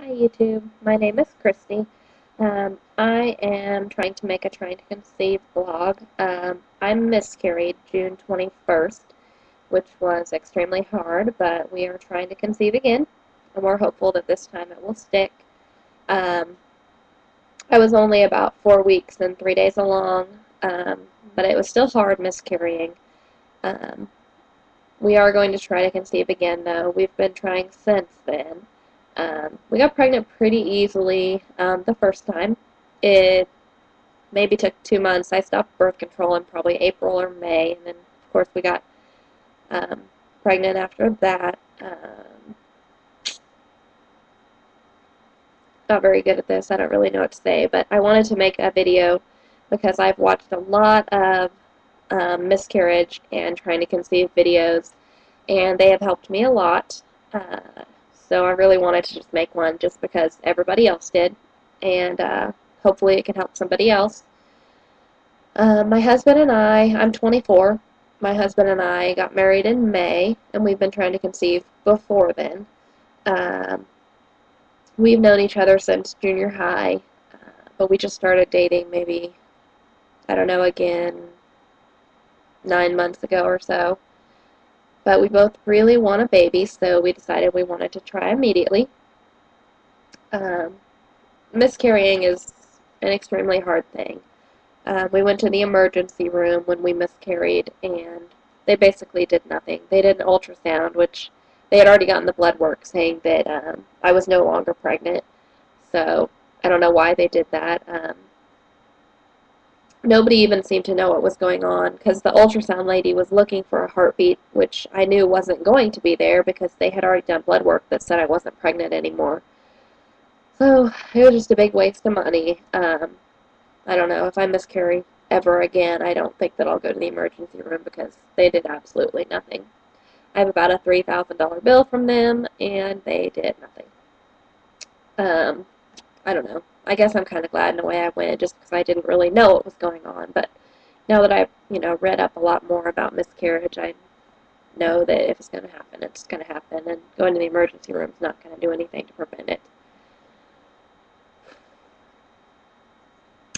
YouTube. My name is Christy. I am trying to make a trying to conceive vlog. I miscarried June 21st, which was extremely hard, but we are trying to conceive again, and we're hopeful that this time it will stick. Um, I was only about 4 weeks and 3 days along, but it was still hard miscarrying. Um, we are going to try to conceive again, though. We've been trying since then. We got pregnant pretty easily the first time. It maybe took 2 months. I stopped birth control in probably April or May, and then, of course, we got pregnant after that. Not very good at this. I don't really know what to say, but I wanted to make a video because I've watched a lot of miscarriage and trying to conceive videos, and they have helped me a lot. So I really wanted to just make one just because everybody else did, and hopefully it can help somebody else. My husband and I'm 24. My husband and I got married in May, and we've been trying to conceive before then. We've known each other since junior high, but we just started dating maybe, I don't know, again, 9 months ago or so. But we both really want a baby, so we decided we wanted to try immediately. Miscarrying is an extremely hard thing. We went to the emergency room when we miscarried, and they basically did nothing. They did an ultrasound, which they had already gotten the blood work saying that I was no longer pregnant. So I don't know why they did that. Nobody even seemed to know what was going on because the ultrasound lady was looking for a heartbeat, which I knew wasn't going to be there because they had already done blood work that said I wasn't pregnant anymore. So it was just a big waste of money. I don't know, if I miscarry ever again, I don't think that I'll go to the emergency room because they did absolutely nothing. I have about a $3,000 bill from them, and they did nothing. I don't know. I guess I'm kind of glad in a way I went just because I didn't really know what was going on. But now that I've, read up a lot more about miscarriage, I know that if it's going to happen, it's going to happen. And going to the emergency room is not going to do anything to prevent it.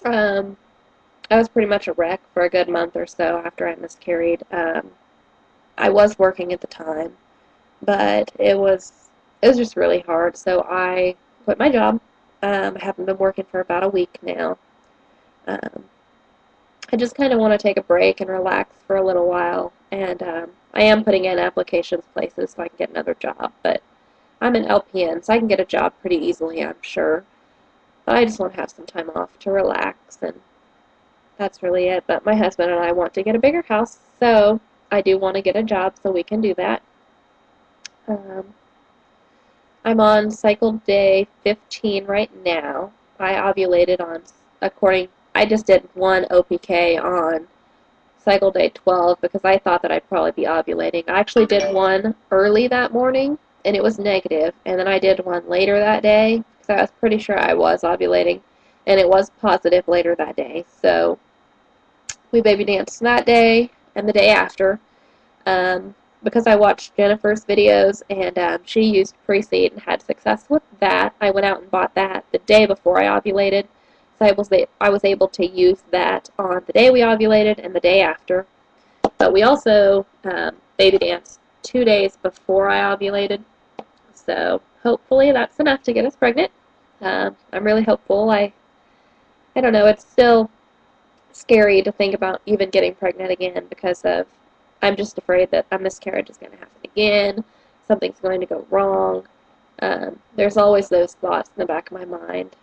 I was pretty much a wreck for a good month or so after I miscarried. I was working at the time, but it was just really hard. So I quit my job. I haven't been working for about a week now. I just kind of want to take a break and relax for a little while, and I am putting in applications places so I can get another job, but I'm an LPN, so I can get a job pretty easily, I'm sure. But I just want to have some time off to relax, and that's really it. But my husband and I want to get a bigger house, so I do want to get a job so we can do that. I'm on cycle day 15 right now. I ovulated on, I just did one OPK on cycle day 12 because I thought that I'd probably be ovulating. I actually did one early that morning, and it was negative, and then I did one later that day because I was pretty sure I was ovulating, and it was positive later that day. So we baby danced that day and the day after. Because I watched Jennifer's videos, and she used pre-seed and had success with that, I went out and bought that the day before I ovulated. So I was able to use that on the day we ovulated and the day after. But we also baby danced 2 days before I ovulated. So hopefully that's enough to get us pregnant. I'm really hopeful. I don't know, it's still scary to think about even getting pregnant again because I'm just afraid that a miscarriage is going to happen again. Something's going to go wrong. There's always those thoughts in the back of my mind.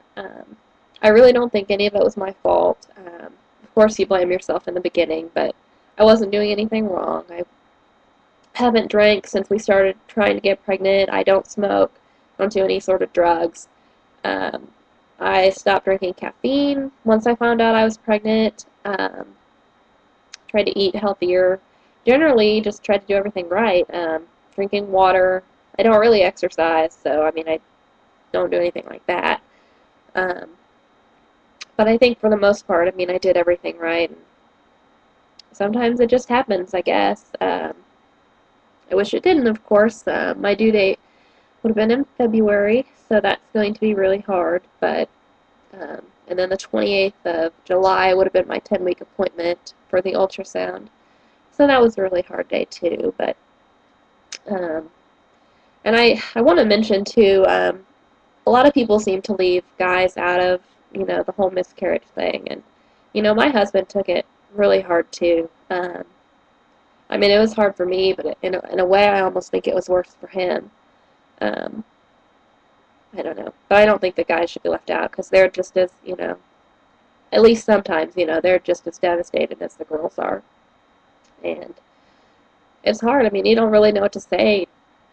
I really don't think any of it was my fault. Of course, you blame yourself in the beginning, but I wasn't doing anything wrong. I haven't drank since we started trying to get pregnant. I don't smoke. I don't do any sort of drugs. I stopped drinking caffeine once I found out I was pregnant. Tried to eat healthier. Generally, just tried to do everything right. Drinking water. I don't really exercise, so I don't do anything like that. But I think for the most part, I did everything right. Sometimes it just happens, I guess. I wish it didn't, of course. My due date would have been in February, so that's going to be really hard, but and then the 28th of July would have been my 10-week appointment for the ultrasound. So that was a really hard day too, but um, and I want to mention too, a lot of people seem to leave guys out of, the whole miscarriage thing, and my husband took it really hard too. I mean, it was hard for me, but in a way, I almost think it was worse for him. Um, I don't know, but I don't think the guys should be left out because they're just as, at least sometimes, they're just as devastated as the girls are, and it's hard. I mean, you don't really know what to say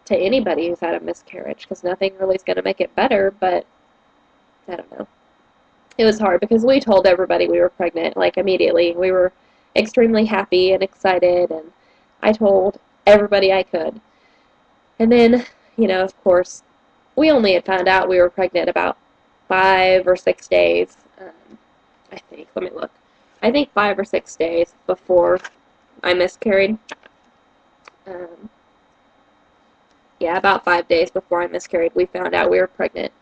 to anybody who's had a miscarriage because nothing really is going to make it better, but I don't know. It was hard because we told everybody we were pregnant, like, immediately. We were extremely happy and excited, and I told everybody I could. And then, of course, we only had found out we were pregnant about 5 or 6 days, I think. Let me look. I think 5 or 6 days before I miscarried. Um, yeah, about 5 days before I miscarried, we found out we were pregnant.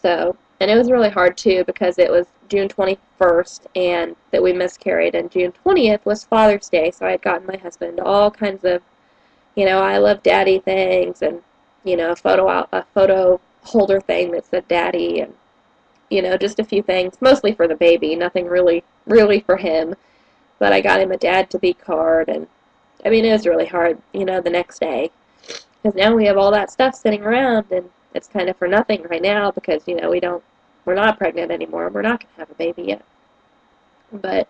So, and it was really hard too because it was June 21st and that we miscarried, and June 20th was Father's Day, so I had gotten my husband all kinds of, I love daddy things, and, a photo holder thing that said daddy, and, just a few things, mostly for the baby, nothing really for him, but I got him a dad to be card, and, I mean, it was really hard, the next day, because now we have all that stuff sitting around, and it's kind of for nothing right now because, we're not pregnant anymore. We're not going to have a baby yet. But,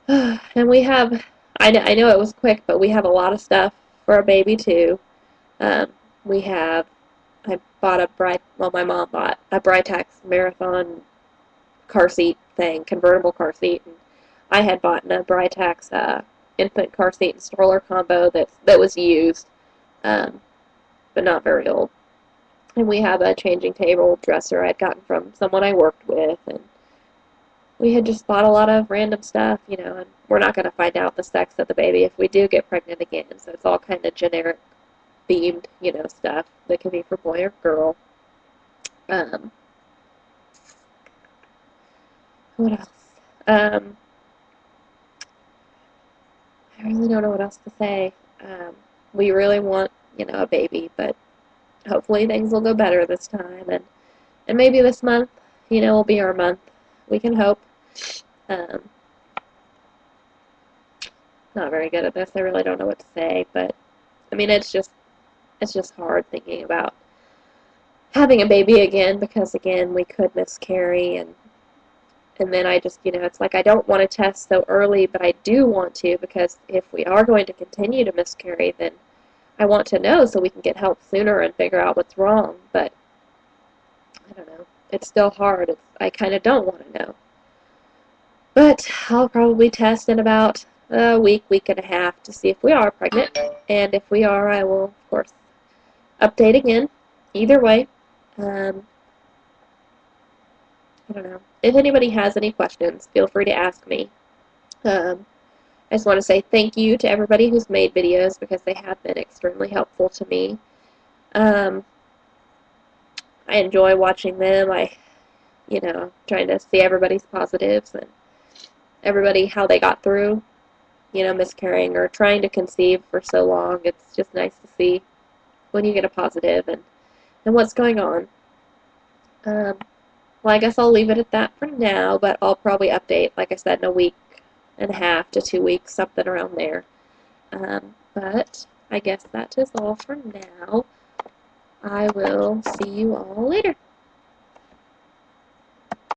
and we have, I know it was quick, but we have a lot of stuff for a baby too. Um, we have, I bought my mom bought a Britax Marathon car seat thing, convertible car seat, and I had bought a Britax infant car seat and stroller combo that was used, but not very old. And we have a changing table dresser I'd gotten from someone I worked with, and we had just bought a lot of random stuff, and we're not going to find out the sex of the baby if we do get pregnant again, so it's all kind of generic themed, stuff that can be for boy or girl. Um, what else? Um, I really don't know what else to say. We really want, a baby, but hopefully things will go better this time, and maybe this month, will be our month. We can hope. Um, not very good at this. I really don't know what to say, but I mean, it's just hard thinking about having a baby again because again we could miscarry, and then I just, it's like I don't want to test so early, but I do want to because if we are going to continue to miscarry, then I want to know so we can get help sooner and figure out what's wrong, but I don't know. It's still hard. I kind of don't want to know. But I'll probably test in about a week and a half to see if we are pregnant, and if we are, I will, of course, update again. Either way, um, I don't know. If anybody has any questions, feel free to ask me. Um, I just want to say thank you to everybody who's made videos because they have been extremely helpful to me. Um, I enjoy watching them. Trying to see everybody's positives and everybody how they got through, miscarrying or trying to conceive for so long. It's just nice to see when you get a positive and what's going on. Well, I guess I'll leave it at that for now, but I'll probably update, like I said, in a week and a half to 2 weeks, something around there. But I guess that is all for now. I will see you all later.